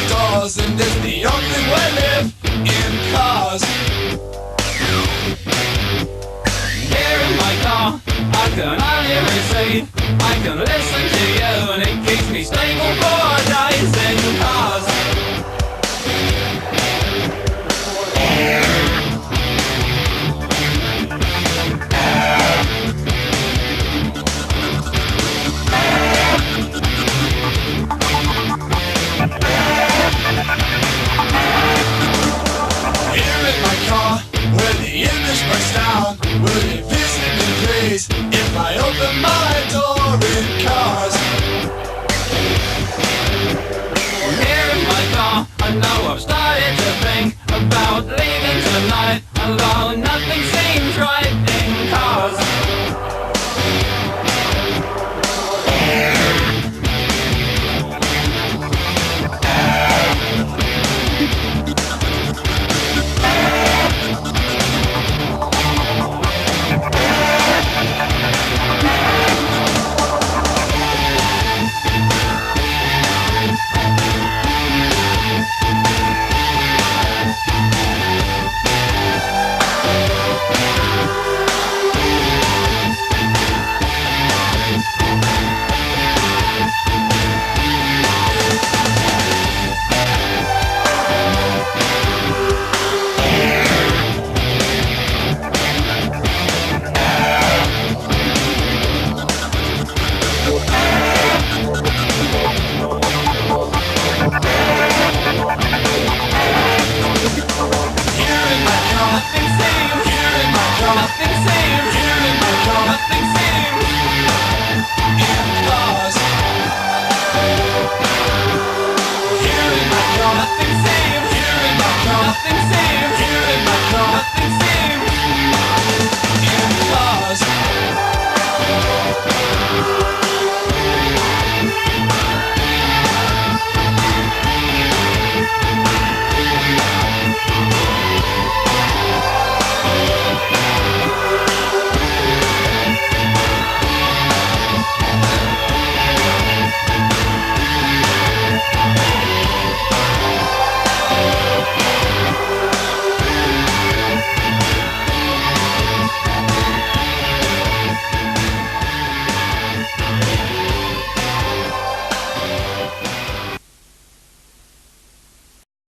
outdoors, and it's the only way I live in cars. Here in my car, I can only receive. I can listen to you, and it keeps me stable for days in cars. Here in my car, where the image breaks down, will you visit me please?